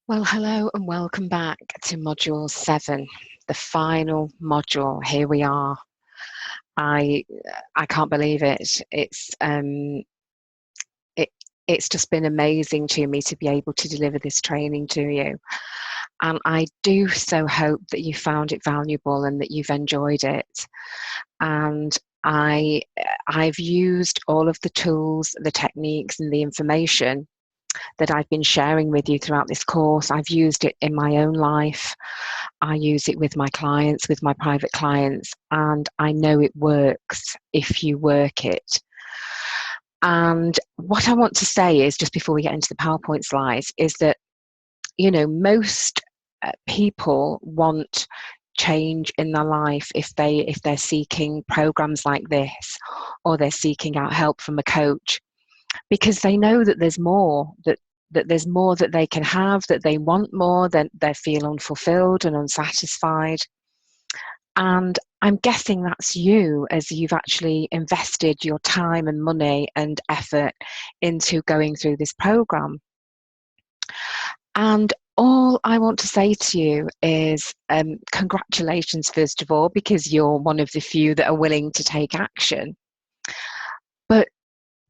Well, hello and welcome back to Module 7, the final module. Here we are. I can't believe it. It's just been amazing to me to be able to deliver this training to you. And I do so hope that you found it valuable and that you've enjoyed it. And I've used all of the tools, the techniques, and the information that I've been sharing with you throughout this course. I've used it in my own life. I use it with my clients, with my private clients, and I know it works if you work it. And what I want to say is, just before we get into the PowerPoint slides, is that, you know, most people want change in their life if they're seeking programs like this, or they're seeking out help from a coach, because they know that there's more, that there's more that they can have, that they want more, that they feel unfulfilled and unsatisfied. And I'm guessing that's you, as you've actually invested your time and money and effort into going through this program. And all I want to say to you is congratulations, first of all, because you're one of the few that are willing to take action. But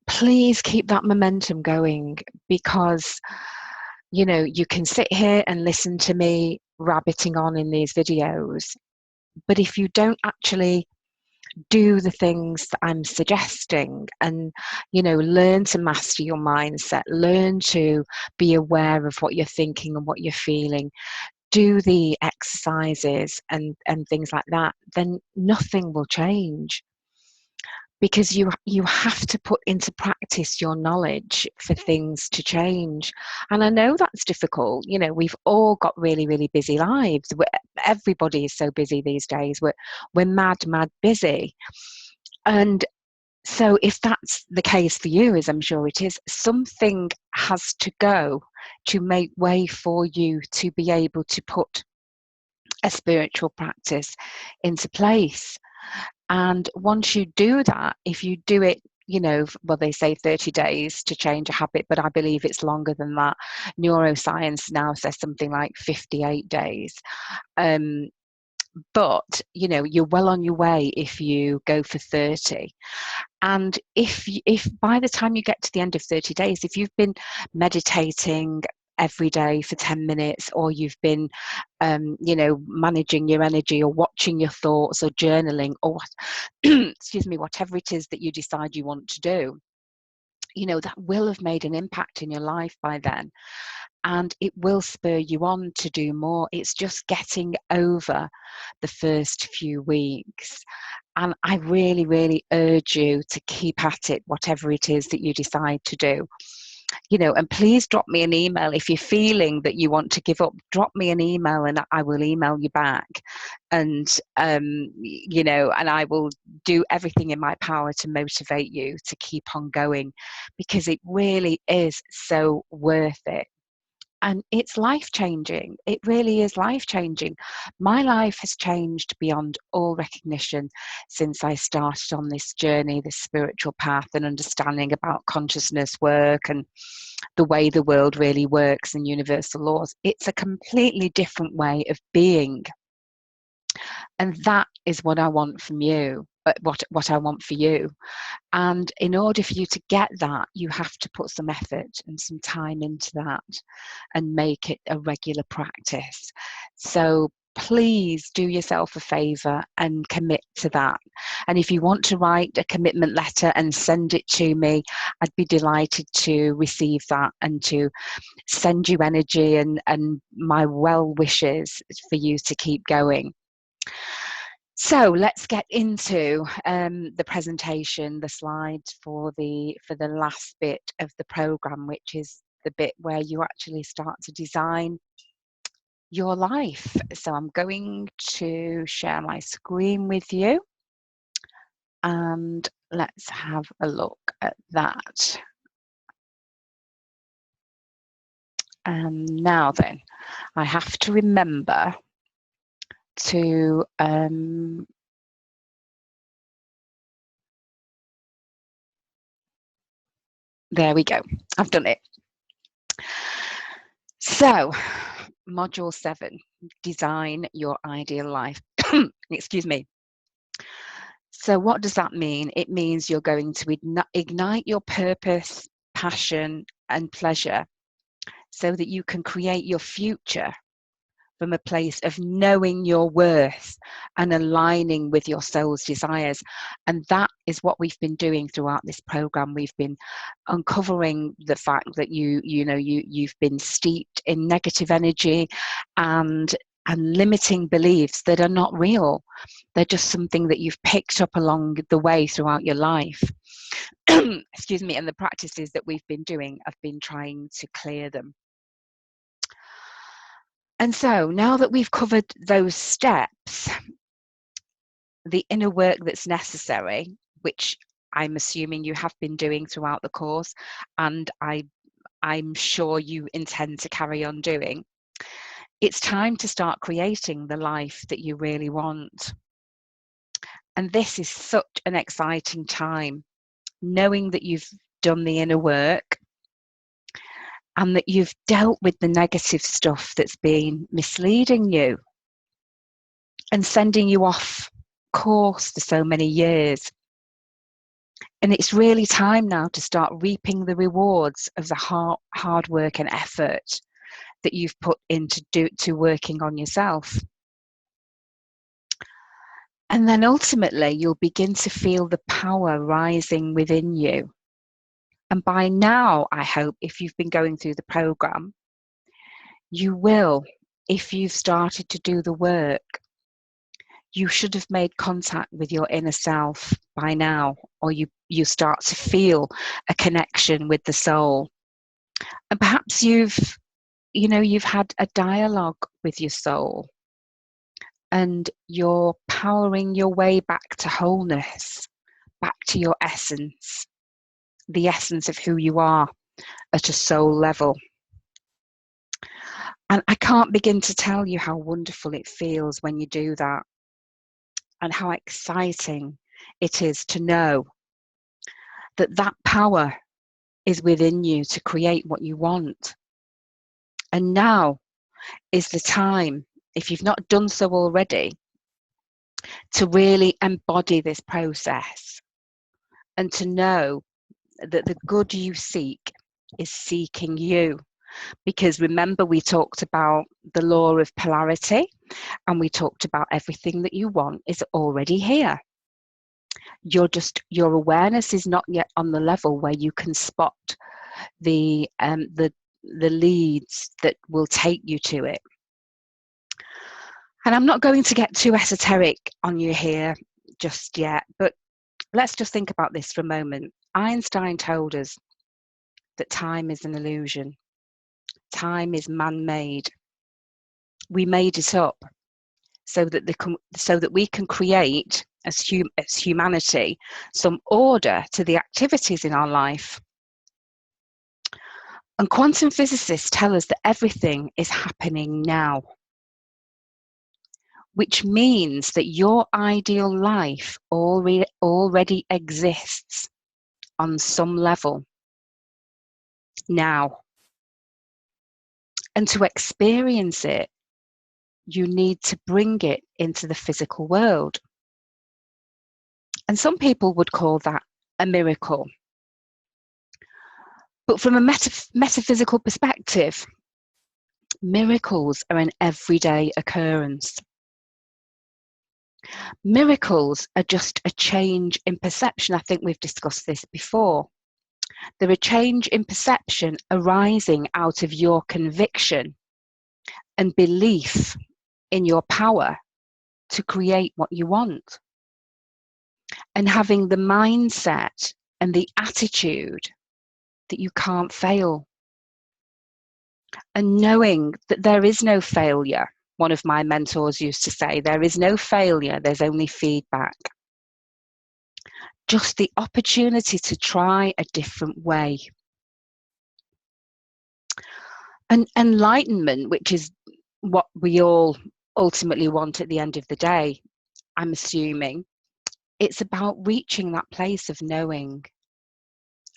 please keep that momentum going, because, you know, you can sit here and listen to me rabbiting on in these videos, but if you don't actually do the things that I'm suggesting and, you know, learn to master your mindset, learn to be aware of what you're thinking and what you're feeling, do the exercises and things like that, then nothing will change. Because you have to put into practice your knowledge for things to change. And I know that's difficult. You know, we've all got really, really busy lives. Everybody is so busy these days. We're mad busy. And so if that's the case for you, as I'm sure it is, something has to go to make way for you to be able to put a spiritual practice into place. And once you do that, if you do it, you know, well, they say 30 days to change a habit, but I believe it's longer than that. Neuroscience now says something like 58 days. But, you know, you're well on your way if you go for 30. And if by the time you get to the end of 30 days, if you've been meditating every day for 10 minutes, or you've been, you know, managing your energy, or watching your thoughts, or journaling, or excuse me, whatever it is that you decide you want to do, you know, that will have made an impact in your life by then. And it will spur you on to do more. It's just getting over the first few weeks. And I really, really urge you to keep at it, whatever it is that you decide to do. You know, and please drop me an email if you're feeling that you want to give up. Drop me an email and I will email you back. And, you know, and I will do everything in my power to motivate you to keep on going, because it really is so worth it. And it's life-changing. It really is life-changing. My life has changed beyond all recognition since I started on this journey, this spiritual path, and understanding about consciousness work and the way the world really works and universal laws. It's a completely different way of being. And that is what I want from you, what I want for you. And in order for you to get that, you have to put some effort and some time into that and make it a regular practice. So please do yourself a favor and commit to that. And if you want to write a commitment letter and send it to me, I'd be delighted to receive that and to send you energy and my well wishes for you to keep going. So let's get into the presentation, the slides for the last bit of the program, which is the bit where you actually start to design your life. So I'm going to share my screen with you, and let's have a look at that. Now then, I have to remember to there we go. I've done it. So, module 7, design your ideal life. Excuse me. So what does that mean? It means you're going to ignite your purpose, passion, and pleasure so that you can create your future from a place of knowing your worth and aligning with your soul's desires. And that is what we've been doing throughout this program. We've been uncovering the fact that you've been steeped in negative energy and limiting beliefs that are not real. They're just something that you've picked up along the way throughout your life. Excuse me. And the practices that we've been doing have been trying to clear them. And so now that we've covered those steps, the inner work that's necessary, which I'm assuming you have been doing throughout the course, and I'm sure you intend to carry on doing, it's time to start creating the life that you really want. And this is such an exciting time, knowing that you've done the inner work and that you've dealt with the negative stuff that's been misleading you and sending you off course for so many years. And it's really time now to start reaping the rewards of the hard work and effort that you've put into working on yourself. And then ultimately, you'll begin to feel the power rising within you. And by now, I hope, if you've been going through the program, you will, if you've started to do the work, you should have made contact with your inner self by now, or you start to feel a connection with the soul. And perhaps you've had a dialogue with your soul and you're powering your way back to wholeness, back to your essence, the essence of who you are at a soul level. And I can't begin to tell you how wonderful it feels when you do that, and how exciting it is to know that that power is within you to create what you want. And now is the time, if you've not done so already, to really embody this process and to know that the good you seek is seeking you. Because remember, we talked about the law of polarity, and we talked about everything that you want is already here. Your awareness is not yet on the level where you can spot the leads that will take you to it. And I'm not going to get too esoteric on you here just yet, but let's just think about this for a moment. Einstein told us that time is an illusion. Time is man-made. We made it up so that we can create, as humanity, some order to the activities in our life. And quantum physicists tell us that everything is happening now, which means that your ideal life already exists on some level now. And to experience it, you need to bring it into the physical world. And some people would call that a miracle. But from a metaphysical perspective, miracles are an everyday occurrence. Miracles are just a change in perception. I think we've discussed this before. They're a change in perception arising out of your conviction and belief in your power to create what you want. And having the mindset and the attitude that you can't fail. And knowing that there is no failure. One of my mentors used to say, there is no failure, there's only feedback. Just the opportunity to try a different way. And enlightenment, which is what we all ultimately want at the end of the day, I'm assuming, it's about reaching that place of knowing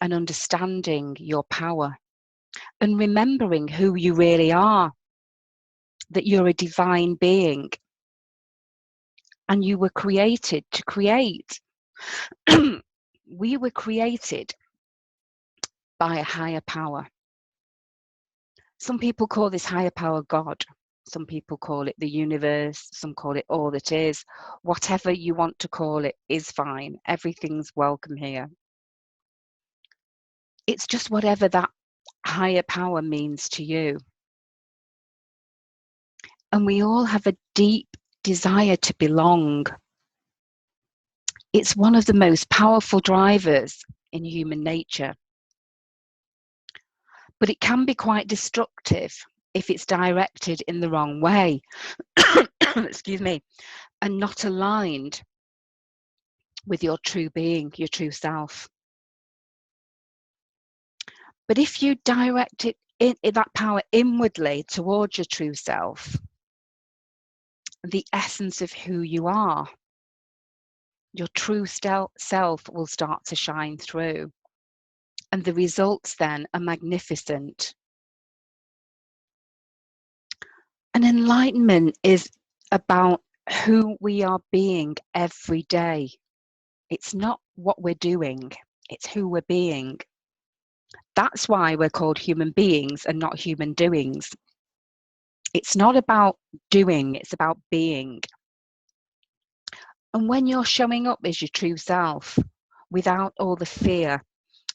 and understanding your power and remembering who you really are, that you're a divine being and you were created to create. We were created by a higher power. Some people call this higher power God. Some people call it the universe. Some call it all that is. Whatever you want to call it is fine. Everything's welcome here. It's just whatever that higher power means to you. And we all have a deep desire to belong. It's one of the most powerful drivers in human nature. But it can be quite destructive if it's directed in the wrong way, excuse me, and not aligned with your true being, your true self. But if you direct it in that power inwardly towards your true self, the essence of who you are, your true self will start to shine through. And the results then are magnificent. And enlightenment is about who we are being every day. It's not what we're doing, it's who we're being. That's why we're called human beings and not human doings. It's not about doing, it's about being. And when you're showing up as your true self, without all the fear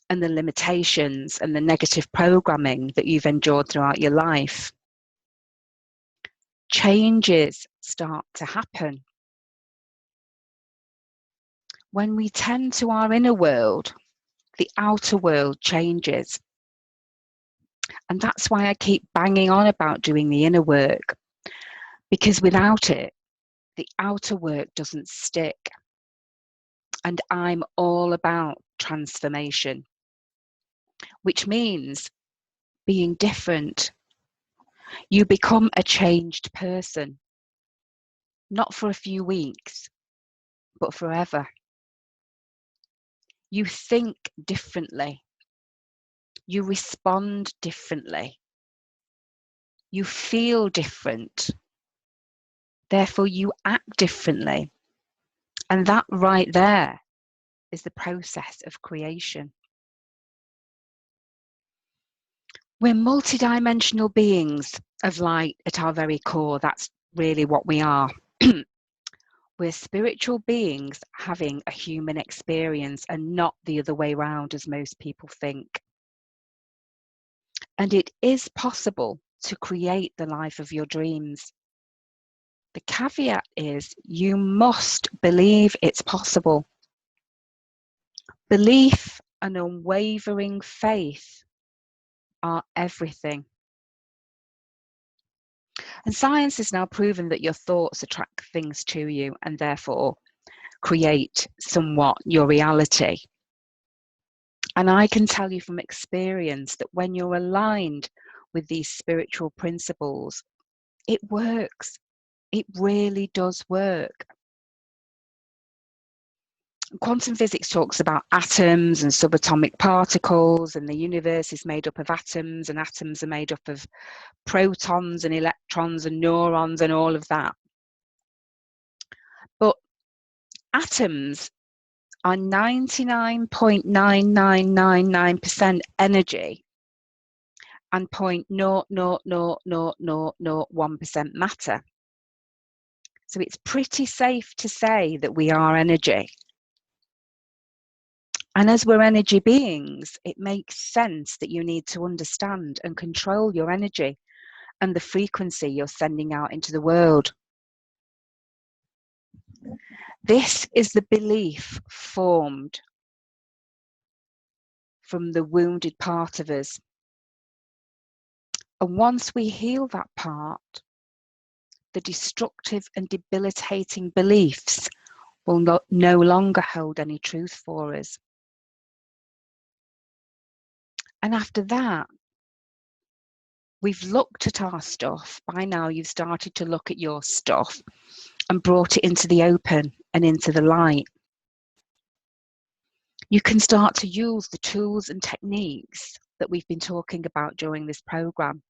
and the limitations and the negative programming that you've endured throughout your life, changes start to happen. When we tend to our inner world, the outer world changes. And that's why I keep banging on about doing the inner work, because without it, the outer work doesn't stick. And I'm all about transformation, which means being different. You become a changed person, not for a few weeks, but forever. You think differently. You respond differently. You feel different. Therefore, you act differently. And that right there is the process of creation. We're multidimensional beings of light at our very core. That's really what we are. We're spiritual beings having a human experience and not the other way around as most people think. And it is possible to create the life of your dreams. The caveat is you must believe it's possible. Belief and unwavering faith are everything. And science has now proven that your thoughts attract things to you and therefore create somewhat your reality. And I can tell you from experience that when you're aligned with these spiritual principles, it works. It really does work. Quantum physics talks about atoms and subatomic particles, and the universe is made up of atoms, and atoms are made up of protons and electrons and neurons and all of that. But atoms are 99.99999% energy and 0.0000001% matter. So it's pretty safe to say that we are energy. And as we're energy beings, it makes sense that you need to understand and control your energy and the frequency you're sending out into the world. This is the belief formed from the wounded part of us. And once we heal that part, the destructive and debilitating beliefs will no longer hold any truth for us. And after that, we've looked at our stuff. By now, you've started to look at your stuff and brought it into the open and into the light. You can start to use the tools and techniques that we've been talking about during this program,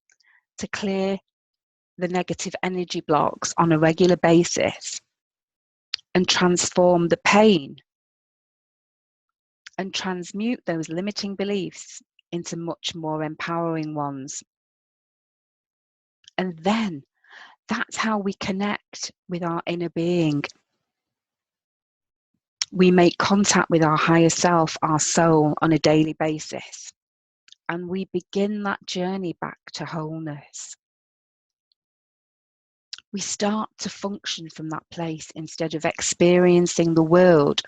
to clear the negative energy blocks on a regular basis and transform the pain and transmute those limiting beliefs into much more empowering ones. And then that's how we connect with our inner being. We make contact with our higher self, our soul, on a daily basis. And we begin that journey back to wholeness. We start to function from that place instead of experiencing the world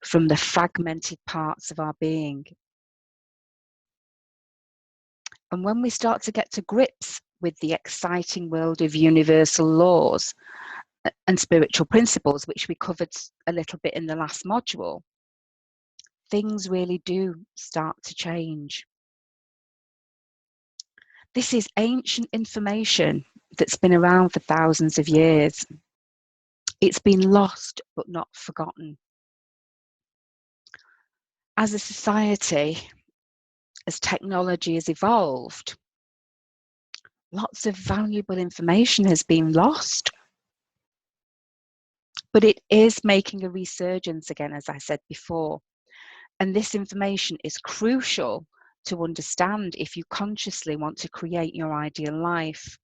from the fragmented parts of our being. And when we start to get to grips with the exciting world of universal laws and spiritual principles, which we covered a little bit in the last module, things really do start to change. This is ancient information that's been around for thousands of years. It's been lost but not forgotten. As a society, as technology has evolved, lots of valuable information has been lost. But it is making a resurgence again, as I said before. And this information is crucial to understand if you consciously want to create your ideal life.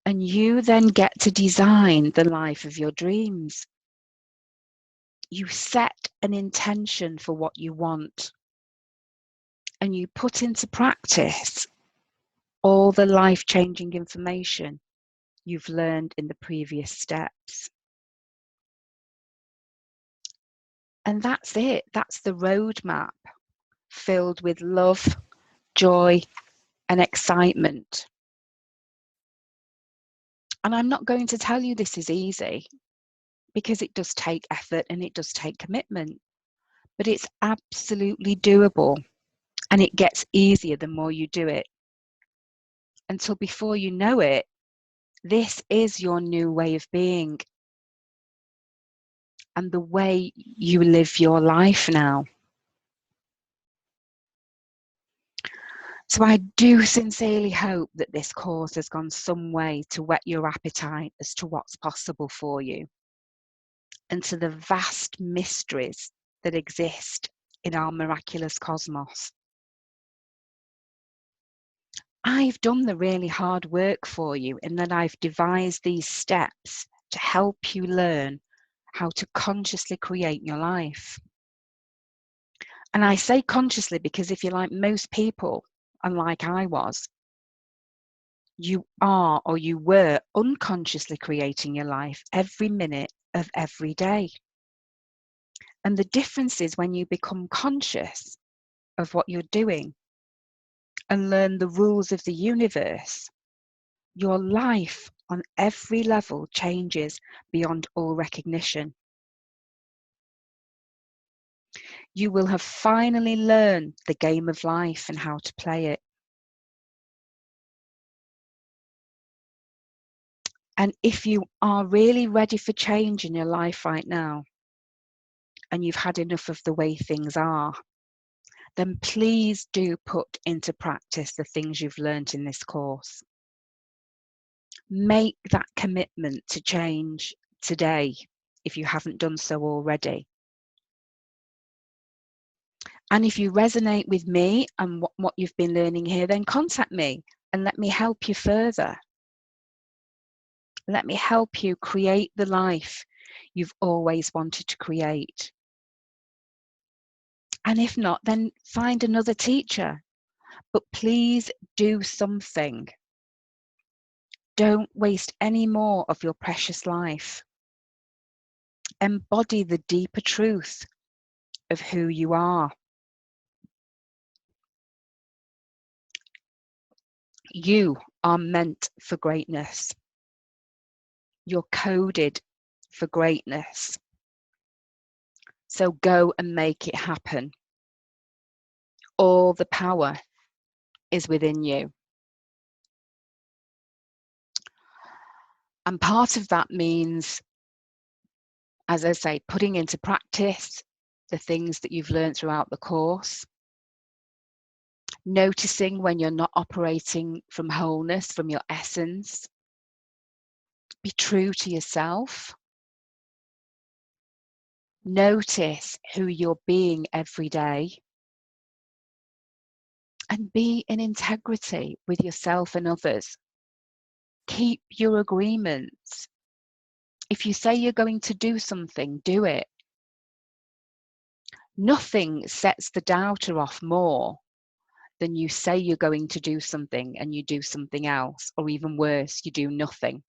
And you then get to design the life of your dreams. You set an intention for what you want, and you put into practice all the life-changing information you've learned in the previous steps. And that's it. That's the roadmap, filled with love, joy, and excitement. And I'm not going to tell you this is easy, because it does take effort and it does take commitment. But it's absolutely doable, and it gets easier the more you do it. Until before you know it, this is your new way of being and the way you live your life now. So I do sincerely hope that this course has gone some way to whet your appetite as to what's possible for you and to the vast mysteries that exist in our miraculous cosmos. I've done the really hard work for you in that I've devised these steps to help you learn how to consciously create your life. And I say consciously because if you're like most people, and like I was, you are or you were unconsciously creating your life every minute of every day. And the difference is when you become conscious of what you're doing and learn the rules of the universe, your life on every level changes beyond all recognition. You will have finally learned the game of life and how to play it. And if you are really ready for change in your life right now, and you've had enough of the way things are, then please do put into practice the things you've learned in this course. Make that commitment to change today if you haven't done so already. And if you resonate with me and what you've been learning here, then contact me and let me help you further. Let me help you create the life you've always wanted to create. And if not, then find another teacher. But please do something. Don't waste any more of your precious life. Embody the deeper truth of who you are. You are meant for greatness. You're coded for greatness. So go and make it happen. All the power is within you. And part of that means, as I say, putting into practice the things that you've learned throughout the course, noticing when you're not operating from wholeness, from your essence. Be true to yourself. Notice who you're being every day. And be in integrity with yourself and others. Keep your agreements. If you say you're going to do something, do it. Nothing sets the doubter off more than you say you're going to do something and you do something else, or even worse, you do nothing.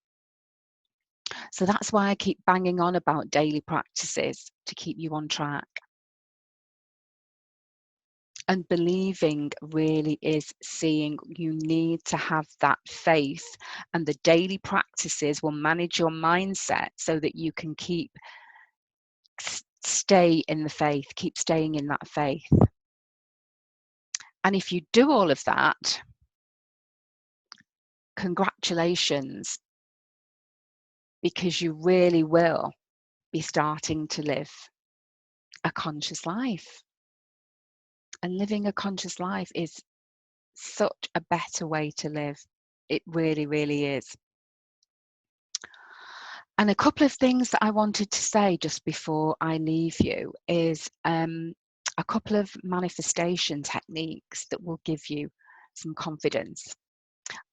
So that's why I keep banging on about daily practices to keep you on track. And believing really is seeing. You need to have that faith, and the daily practices will manage your mindset so that you can stay in the faith, keep staying in that faith. And if you do all of that, congratulations, because you really will be starting to live a conscious life. And living a conscious life is such a better way to live. It really, really is. And a couple of things that I wanted to say just before I leave you is a couple of manifestation techniques that will give you some confidence.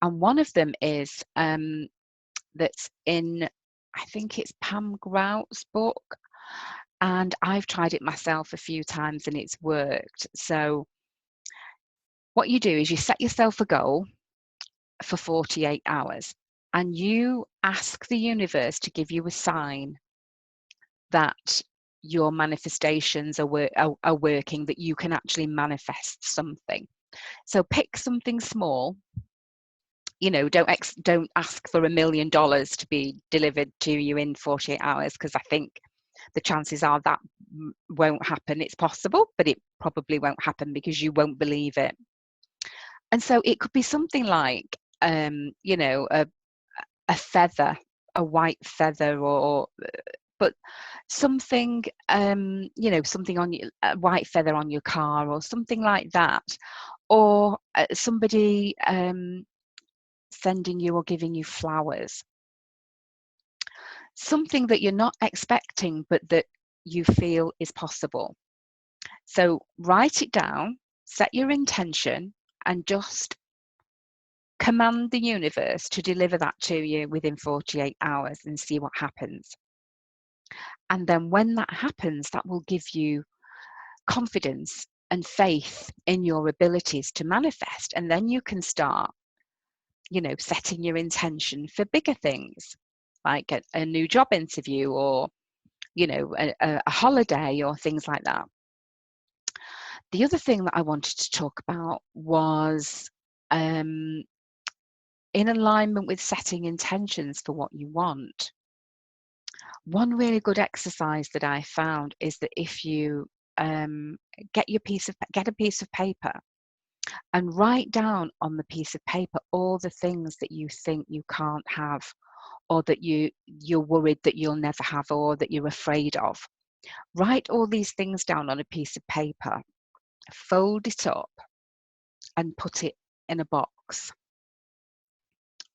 And one of them is that's in, I think it's Pam Grout's book, and I've tried it myself a few times and it's worked. So what you do is you set yourself a goal for 48 hours and you ask the universe to give you a sign that your manifestations are working, that you can actually manifest something. So pick something small. You know, don't ask for $1 million to be delivered to you in 48 hours, because I think the chances are that won't happen. It's possible, but it probably won't happen because you won't believe it. And so it could be something like, you know, a feather, a white feather, or but something, you know, something on you, a white feather on your car, or something like that, or somebody sending you or giving you flowers. Something that you're not expecting, but that you feel is possible. So write it down, set your intention, and just command the universe to deliver that to you within 48 hours and see what happens. And then when that happens, that will give you confidence and faith in your abilities to manifest. And then you can start, you know, setting your intention for bigger things, like a new job interview, or, you know, a holiday, or things like that. The other thing that I wanted to talk about was in alignment with setting intentions for what you want. One really good exercise that I found is that if you get a piece of paper and write down on the piece of paper all the things that you think you can't have, or that you're worried that you'll never have, or that you're afraid of. Write all these things down on a piece of paper, fold it up, and put it in a box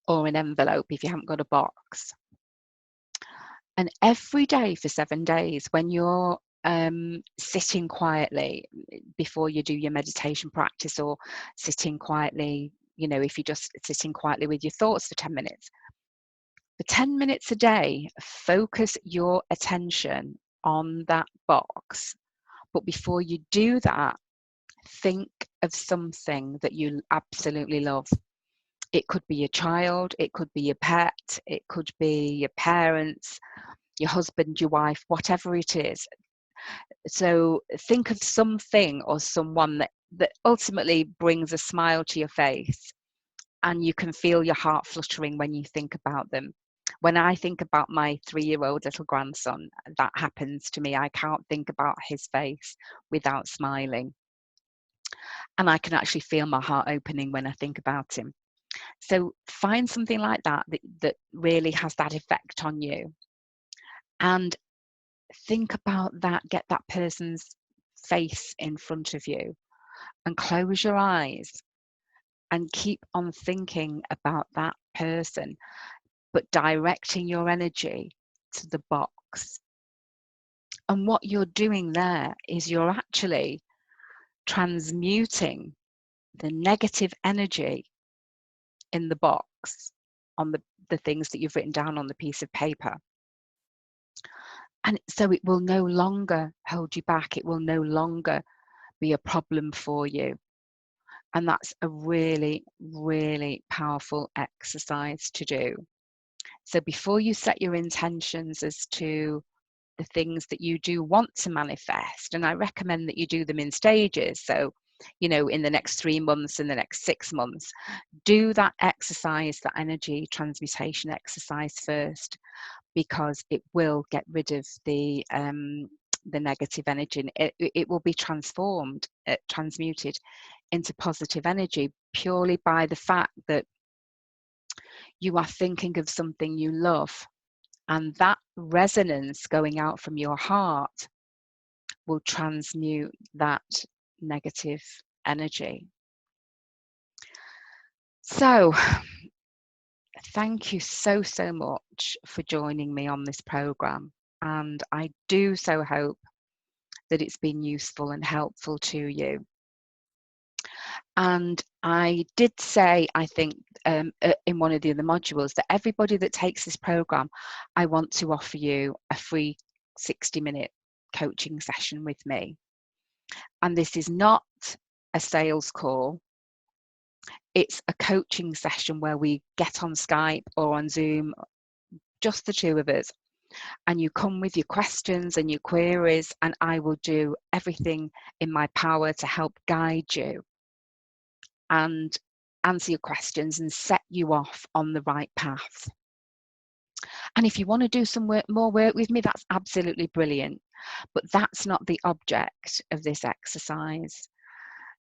or an envelope if you haven't got a box. And every day for 7 days, when you're sitting quietly before you do your meditation practice, or sitting quietly, you know, if you're just sitting quietly with your thoughts for 10 minutes, for 10 minutes a day, focus your attention on that box. But before you do that, think of something that you absolutely love. It could be your child, it could be your pet, it could be your parents, your husband, your wife, whatever it is. So think of something or someone that ultimately brings a smile to your face, and you can feel your heart fluttering when you think about them. When I think about my 3-year-old little grandson, that happens to me. I can't think about his face without smiling. And I can actually feel my heart opening when I think about him. So find something like that really has that effect on you. And think about that, get that person's face in front of you and close your eyes and keep on thinking about that person, but directing your energy to the box. And what you're doing there is you're actually transmuting the negative energy in the box on the things that you've written down on the piece of paper. And so it will no longer hold you back. It will no longer be a problem for you. And that's a really, really powerful exercise to do. So before you set your intentions as to the things that you do want to manifest, and I recommend that you do them in stages. So, you know, in the next 3 months, in the next 6 months, do that exercise, that energy transmutation exercise first, because it will get rid of the negative energy. It will be transformed, transmuted into positive energy purely by the fact that you are thinking of something you love, and that resonance going out from your heart will transmute that negative energy. So thank you so much for joining me on this program, and I do so hope that it's been useful and helpful to you. And I did say, I think, in one of the other modules, that everybody that takes this program, I want to offer you a free 60-minute coaching session with me. And this is not a sales call. It's a coaching session where we get on Skype or on Zoom, just the two of us, and you come with your questions and your queries, and I will do everything in my power to help guide you and answer your questions and set you off on the right path. And if you want to do some more work with me, that's absolutely brilliant. But that's not the object of this exercise.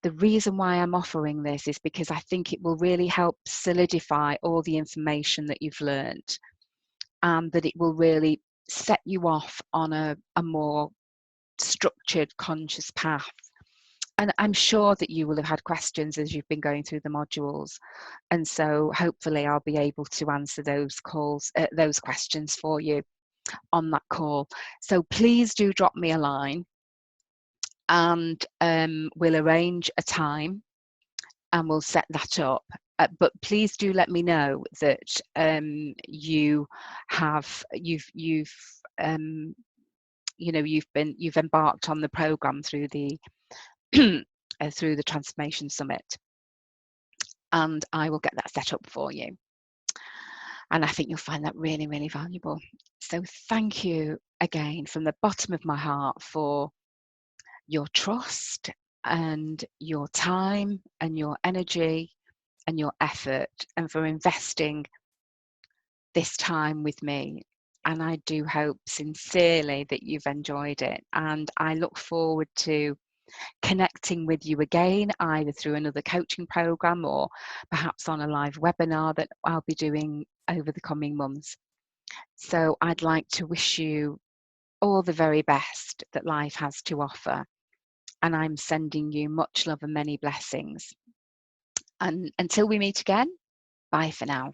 The reason why I'm offering this is because I think it will really help solidify all the information that you've learned, and that it will really set you off on a more structured, conscious path. And I'm sure that you will have had questions as you've been going through the modules. And so hopefully I'll be able to answer those questions for you on that call. So please do drop me a line, and we'll arrange a time and we'll set that up. But please do let me know that you've embarked on the program through the through the Transformation Summit, and I will get that set up for you. And I think you'll find that really, really valuable. So thank you again from the bottom of my heart for your trust and your time and your energy and your effort, and for investing this time with me. And I do hope sincerely that you've enjoyed it, and I look forward to connecting with you again, either through another coaching program or perhaps on a live webinar that I'll be doing over the coming months. So I'd like to wish you all the very best that life has to offer, and I'm sending you much love and many blessings. And until we meet again, bye for now.